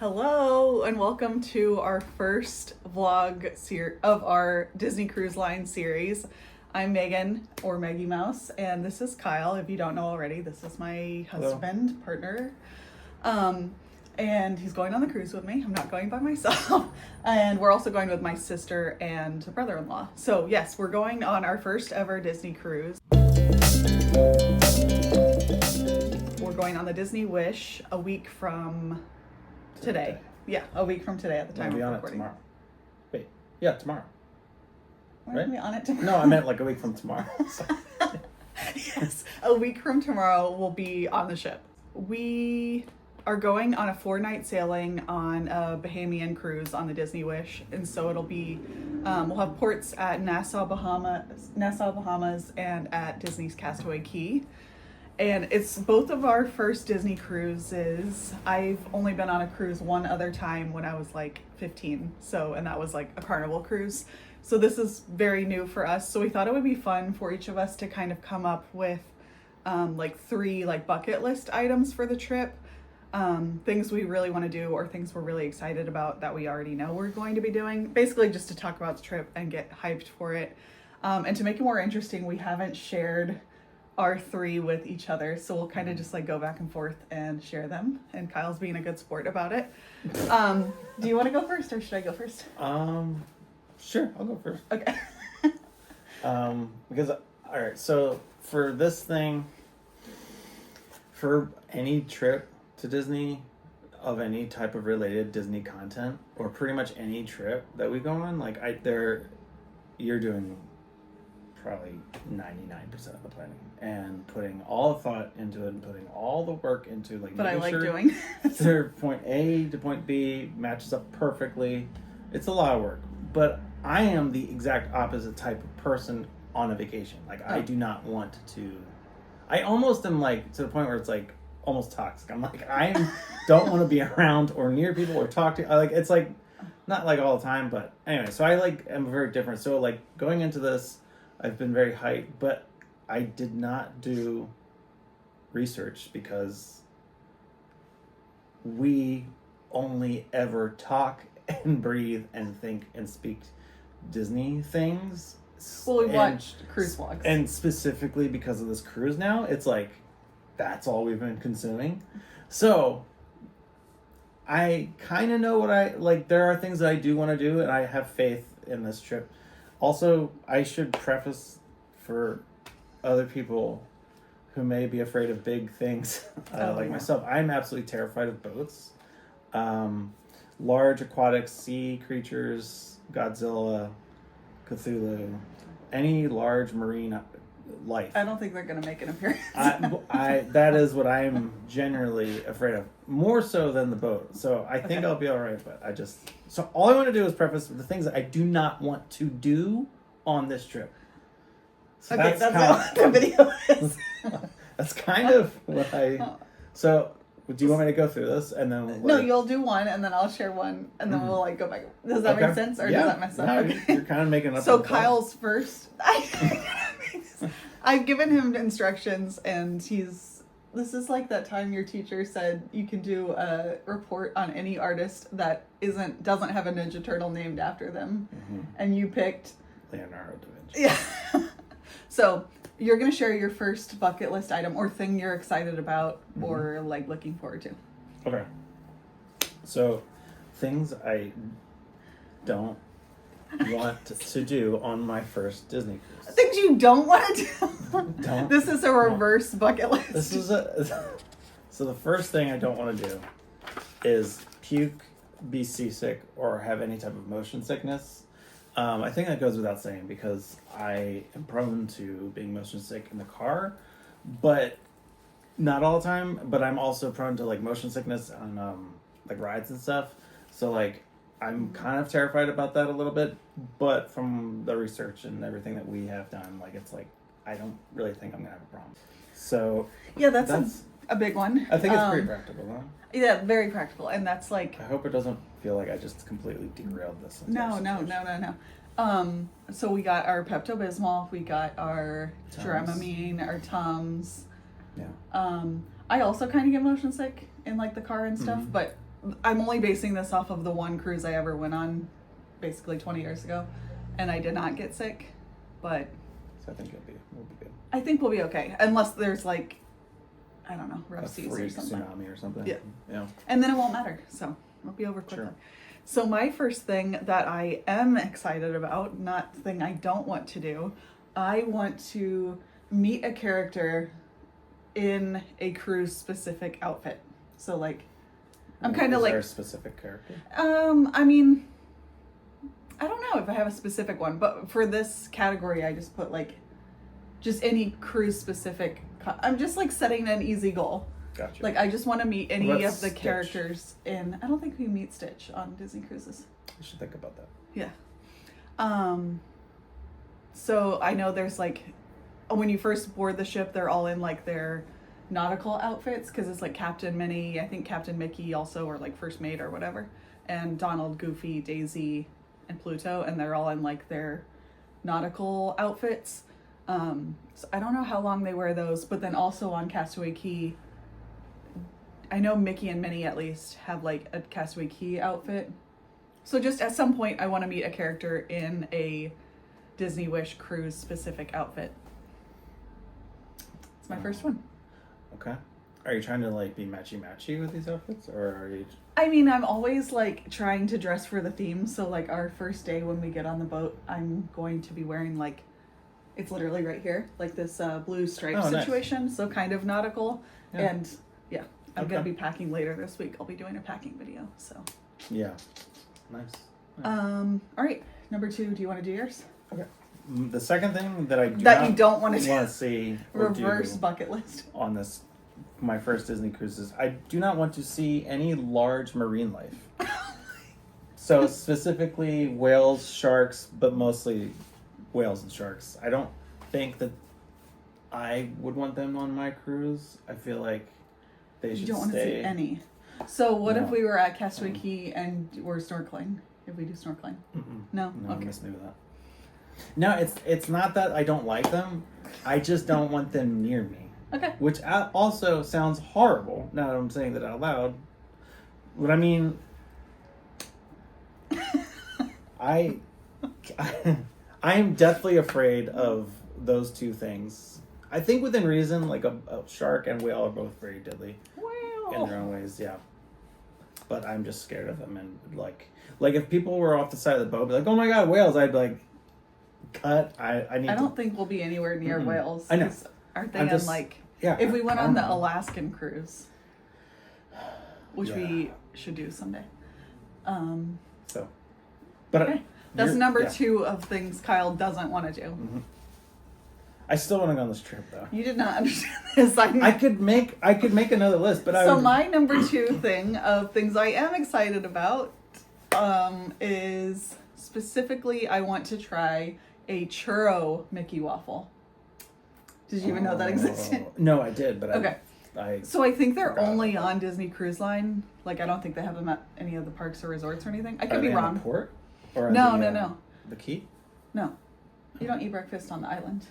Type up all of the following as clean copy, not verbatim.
Hello and welcome to our first vlog of our Disney Cruise Line series. I'm Megan, or Maggie Mouse, and this is Kyle. If you don't know already, this is my husband, partner. And he's going on the cruise with me. I'm not going by myself. And we're also going with my sister and brother-in-law. So yes, we're going on our first ever Disney cruise. We're going on the Disney Wish a week from today. Yeah, a week from today at the time of recording. Tomorrow. Wait, yeah, tomorrow. Right? Are we on it tomorrow? No, I meant like a week from tomorrow. Yes, a week from tomorrow we'll be on the ship. We are going on a 4-night sailing on a Meaghan cruise on the Disney Wish, and so it'll be we'll have ports at Nassau, Bahamas, and at Disney's Castaway Cay. And it's both of our first Disney cruises. I've only been on a cruise one other time when I was like 15, and that was like a Carnival cruise. So this is very new for us. So we thought it would be fun for each of us to kind of come up with like 3 like bucket list items for the trip. Things we really want to do or things we're really excited about that we already know we're going to be doing. Basically just to talk about the trip and get hyped for it. And to make it more interesting, we haven't shared our 3 with each other, so we'll kind of just like go back and forth and share them, and Kyle's being a good sport about it. Do you want to go first or should I go first? Sure, I'll go first. Okay. Because all right, so for this thing, for any trip to Disney of any type of related Disney content, or pretty much any trip that we go on, like you're doing probably 99% of the planning and putting all the thought into it and putting all the work into like but I like sure doing their point A to point B matches up perfectly. It's a lot of work, but I am the exact opposite type of person on a vacation. Like I do not want to, I almost am like to the point where it's like almost toxic. I'm like, don't want to be around or near people or talk to, like, it's like not like all the time, but anyway, so I like am very different. So like going into this, I've been very hyped, but I did not do research because we only ever talk and breathe and think and speak Disney things. Well, we watched cruise vlogs. And specifically because of this cruise now, it's like, that's all we've been consuming. So I kind of know what there are things that I do want to do, and I have faith in this trip. Also, I should preface for other people who may be afraid of big things, myself, I'm absolutely terrified of boats. Large aquatic sea creatures, Godzilla, Cthulhu, any large marine life. I don't think they're going to make an appearance. That is what I'm generally afraid of, more so than the boat. So I think I'll be all right, but so all I want to do is preface the things that I do not want to do on this trip. So that's what the video is. That's kind of what so do you want me to go through this and then No, you'll do one and then I'll share one and then we'll like go back. Does that make sense, or does that mess up? No, you're kind of making up. So Kyle's first. I've given him instructions, and this is like that time your teacher said you can do a report on any artist that doesn't have a Ninja Turtle named after them, and you picked Leonardo da Vinci. Yeah. So you're gonna share your first bucket list item or thing you're excited about or like looking forward to. Okay. So things I don't want to do on my first Disney cruise. Things you don't want to do. Don't. This is a reverse bucket list. This is so the first thing I don't want to do is puke, be seasick, or have any type of motion sickness. I think that goes without saying because I am prone to being motion sick in the car, but not all the time. But I'm also prone to like motion sickness on like rides and stuff. So like I'm kind of terrified about that a little bit. But from the research and everything that we have done, like it's like I don't really think I'm gonna have a problem. So yeah, that's a big one. I think it's pretty practical, huh? Yeah, very practical, and that's like. I hope it doesn't feel like I just completely derailed this. No. So we got our Pepto-Bismol, we got our Dramamine, our Tums. Yeah. I also kind of get motion sick in like the car and stuff, but I'm only basing this off of the one cruise I ever went on, basically 20 years ago, and I did not get sick, but So I think we'll be good. I think we'll be okay, unless there's like, I don't know, rough A seas or freak something. tsunami or something. Yeah. Yeah. And then it won't matter, so it'll be over quickly. Sure. So my first thing that I am excited about, not the thing I don't want to do, I want to meet a character in a cruise specific outfit. So like, I'm kind of Is like, there a specific character? I mean, I don't know if I have a specific one, but for this category, I just put like, just any cruise specific. I'm just like setting an easy goal. Gotcha. Like, I just want to meet any What's of the Stitch? characters in. I don't think we meet Stitch on Disney Cruises. You should think about that. Yeah. So I know there's like, when you first board the ship, they're all in like their nautical outfits because it's like Captain Minnie, I think Captain Mickey also, or like First Mate or whatever, and Donald, Goofy, Daisy, and Pluto, and they're all in like their nautical outfits. So I don't know how long they wear those, but then also on Castaway Cay, I know Mickey and Minnie at least have like a Castaway Cay outfit. So just at some point, I want to meet a character in a Disney Wish cruise specific outfit. It's my first one. Okay. Are you trying to like be matchy with these outfits, or are you? I mean, I'm always like trying to dress for the theme. So like our first day when we get on the boat, I'm going to be wearing like, it's literally right here, like this blue stripe situation. Nice. So kind of nautical. Yeah. And yeah, I'm going to be packing later this week. I'll be doing a packing video. So yeah. Nice. All right. Number 2, do you want to do yours? Okay. The second thing that you don't want to see reverse bucket list on this, my first Disney cruises, I do not want to see any large marine life. So specifically whales, sharks, but mostly whales and sharks. I don't think that I would want them on my cruise. I feel like they should stay. You don't want to see any. So what if we were at Castaway Cay and we're snorkeling? If we do snorkeling? No? Okay. Miss me with that. No, it's not that I don't like them. I just don't want them near me. Okay. Which also sounds horrible now that I'm saying that out loud. But I mean, I am deathly afraid of those two things. I think within reason, like a shark and whale are both very deadly in their own ways, yeah. But I'm just scared of them, and like if people were off the side of the boat, be like, "Oh my God, whales!" I'd like cut. I don't think we'll be anywhere near whales. I know. Aren't they on like? Yeah. If we went on the Alaskan cruise, which we should do someday. So, but okay. That's number 2 of things Kyle doesn't want to do. Mm-hmm. I still want to go on this trip, though. You did not understand this. I could make another list, but my number 2 thing of things I am excited about is specifically I want to try a churro Mickey waffle. Did you even know that existed? No, I did, but okay. So I think they're only on Disney Cruise Line. Like I don't think they have them at any of the parks or resorts or anything. I could be wrong. On the port? Or no. The Key? No, you don't eat breakfast on the island.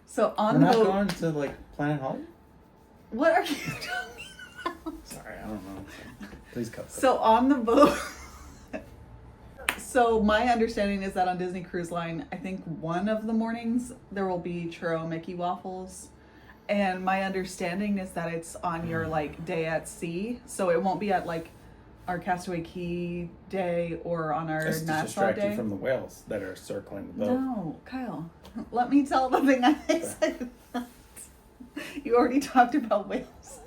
So on We're the not boat, going to like Planet Hollywood? What are you talking about? Sorry, I don't know. Please cut. So on the boat. So my understanding is that on Disney Cruise Line, I think one of the mornings there will be churro Mickey waffles. And my understanding is that it's on your like day at sea. So it won't be at like our Castaway Cay day or on our Just to Nassau distract day. you from the whales that are circling the boat. No, Kyle. Let me tell the thing I'm excited about. You already talked about whales.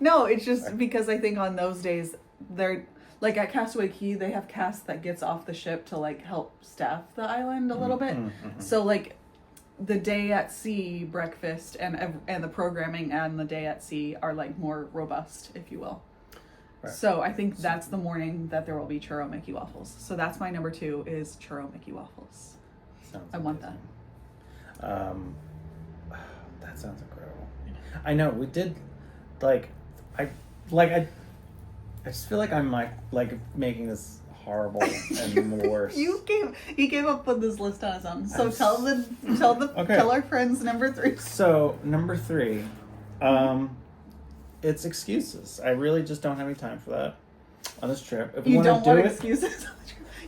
No, it's just because I think on those days they're like at Castaway Cay, they have cast that gets off the ship to like help staff the island a little bit. So like the day at sea breakfast and the programming and the day at sea are like more robust, if you will. Right. So I think that's the morning that there will be churro Mickey waffles. So that's my number 2 is churro Mickey waffles. Sounds I want that. That sounds incredible. I know we did I just feel like I'm like making this horrible and worse. He gave up with this list on his own. So tell our friends number 3. So number 3, it's excuses. I really just don't have any time for that on this trip. If we You wanna don't do want it, excuses.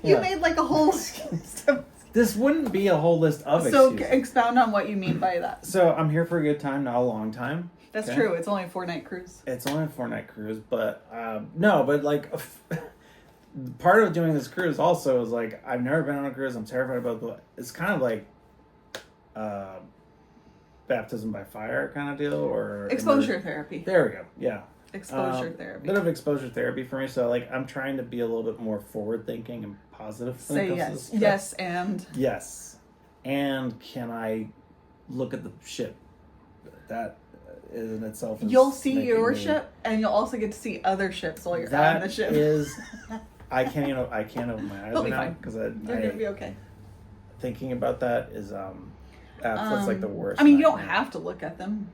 You Yeah. made like a whole list of. this wouldn't be a whole list of So excuses. expound on what you mean by that. So I'm here for a good time, not a long time. That's Okay. true. It's only a 4-night cruise. It's only a 4-night cruise, but no, but like part of doing this cruise also is like I've never been on a cruise. I'm terrified about it's kind of like baptism by fire kind of deal or Exposure therapy. There we go. Yeah. Exposure therapy. Bit of exposure therapy for me. So like I'm trying to be a little bit more forward thinking and positive. when it Say comes to yes. this trip. Yes, and. Yes. And can I look at the ship? That in itself is You'll see making your me- ship, and you'll also get to see other ships while you're That on the ship. is, I can't open my eyes You'll be now fine. because You're gonna be okay. thinking about that is that's like the worst. I mean, you don't nightmare. have to look at them.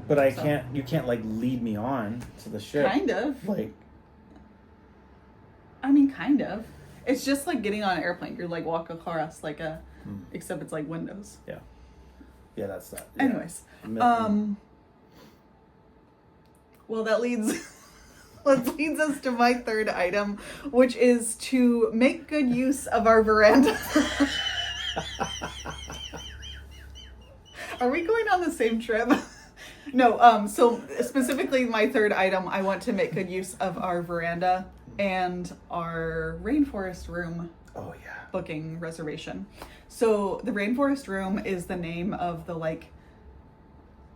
But I So. can't. You can't like lead me on to the ship. Kind of. Like I mean, kind of. It's just like getting on an airplane. You're like walk across like a, except it's like windows. yeah, that's that. Yeah. Anyways, well, that leads us to my third item, which is to make good use of our veranda. Are we going on the same trip? No, so specifically my third item, I want to make good use of our veranda and our rainforest room Oh yeah. booking reservation. So the rainforest room is the name of the like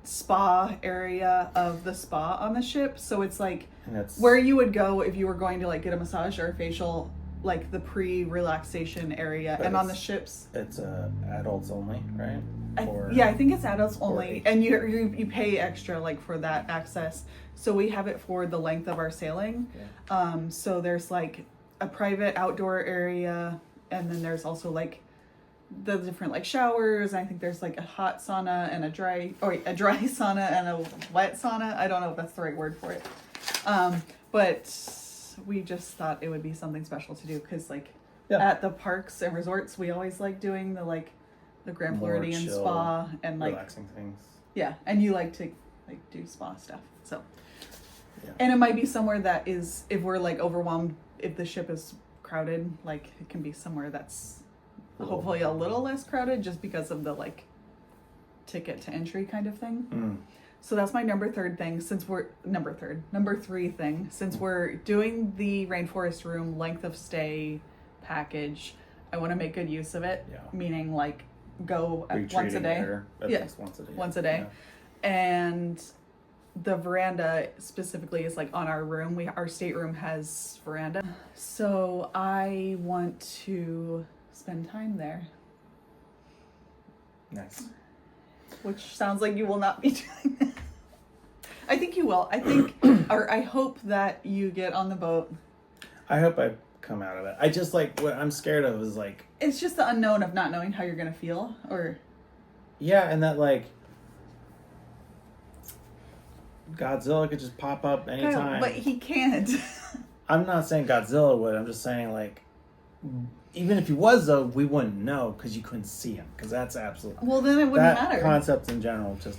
spa area of the spa on the ship. So it's like And that's where you would go if you were going to like get a massage or a facial, like the pre-relaxation area. But And on the it's- ships, it's adults only, right? I think it's adults only, age. and you pay extra like for that access. So we have it for the length of our sailing. Yeah. So there's like a private outdoor area, and then there's also like the different like showers. I think there's like a hot sauna and a dry sauna and a wet sauna. I don't know if that's the right word for it. But we just thought it would be something special to do because like at the parks and resorts, we always like doing the Grand More Floridian chill, spa and like relaxing things. yeah, and you like to like do spa stuff. So Yeah. and it might be somewhere that is, if we're like overwhelmed, if the ship is crowded, like it can be somewhere that's hopefully a little less crowded just because of the like ticket to entry kind of thing. So that's my number three thing, since we're doing the rainforest room length of stay package. I want to make good use of it, meaning like go once a day. At Yeah. least once a day. Once a day. And the veranda specifically is like on our room. Our stateroom has veranda. So I want to spend time there. Nice. Which sounds like you will not be doing that. I think you will. I think, or I hope that you get on the boat. I hope I come out of it. I just like what I'm scared of is like It's just the unknown of not knowing how you're gonna feel, or and that like Godzilla could just pop up anytime. but he can't. I'm not saying Godzilla would. I'm just saying like even if he was though, we wouldn't know because you couldn't see him because that's absolutely Well, then it wouldn't that matter. concept in general just.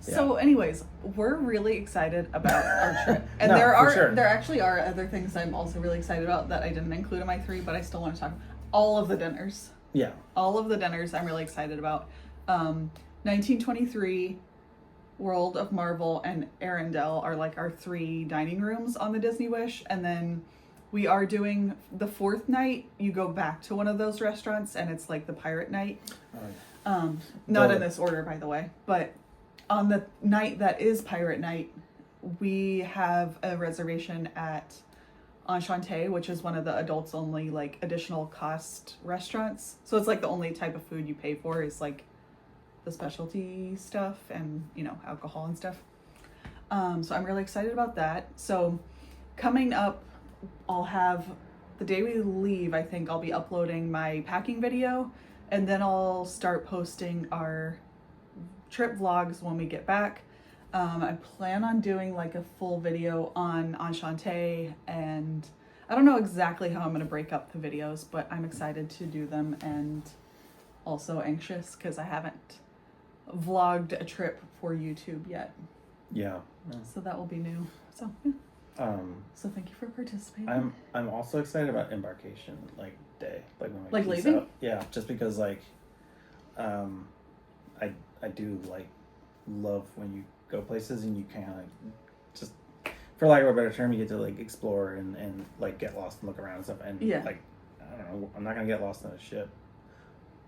So, anyways, we're really excited about our trip, and No, there for sure. actually are other things I'm also really excited about that I didn't include in my three, but I still want to talk. All of the dinners. Yeah. All of the dinners I'm really excited about. 1923, World of Marvel, and Arendelle are like our three dining rooms on the Disney Wish, and then we are doing the fourth night. You go back to one of those restaurants, and it's like the pirate night. Not in this order, by the way, but on the night that is pirate night, we have a reservation at Enchante, which is one of the adults only like additional cost restaurants. So it's like the only type of food you pay for is like the specialty stuff and alcohol and stuff. So I'm really excited about that. So coming up, I'll have the day we leave, I think I'll be uploading my packing video, and then I'll start posting our trip vlogs when we get back. I plan on doing like a full video on Enchante, and I don't know exactly how I'm going to break up the videos, but I'm excited to do them and also anxious because I haven't vlogged a trip for YouTube yet. Yeah. So that will be new. So yeah. So thank you for participating. I'm also excited about embarkation day, like when we Like peace leaving? out. Yeah, just because I do love when you go places and you kind of just, for lack of a better term, you get to explore and get lost and look around and stuff. And I don't know, I'm not gonna get lost on a ship.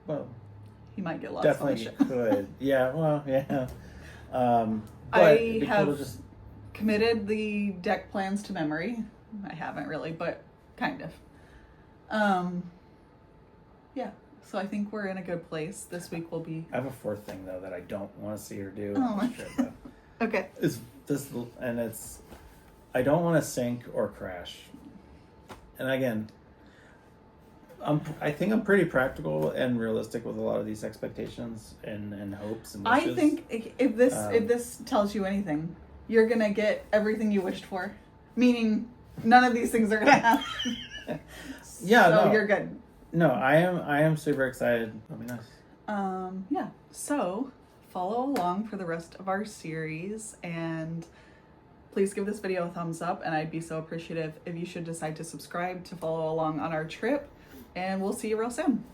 Well, you might get lost on the definitely ship. could. Yeah. Well, yeah. But I it'd be have cool to just committed the deck plans to memory. I haven't really, but kind of. Yeah. So I think we're in a good place. This week will be. I have a fourth thing though that I don't want to see her do. Oh on my this trip, though. Okay. Is this, and it's, I don't want to sink or crash. And again, I think I'm pretty practical and realistic with a lot of these expectations and hopes and wishes. I think if this tells you anything, you're gonna get everything you wished for. Meaning, none of these things are gonna happen. Yeah, so no. you're good. No, I am super excited. That'll be nice. Yeah. So follow along for the rest of our series, and please give this video a thumbs up, and I'd be so appreciative if you should decide to subscribe to follow along on our trip, and we'll see you real soon.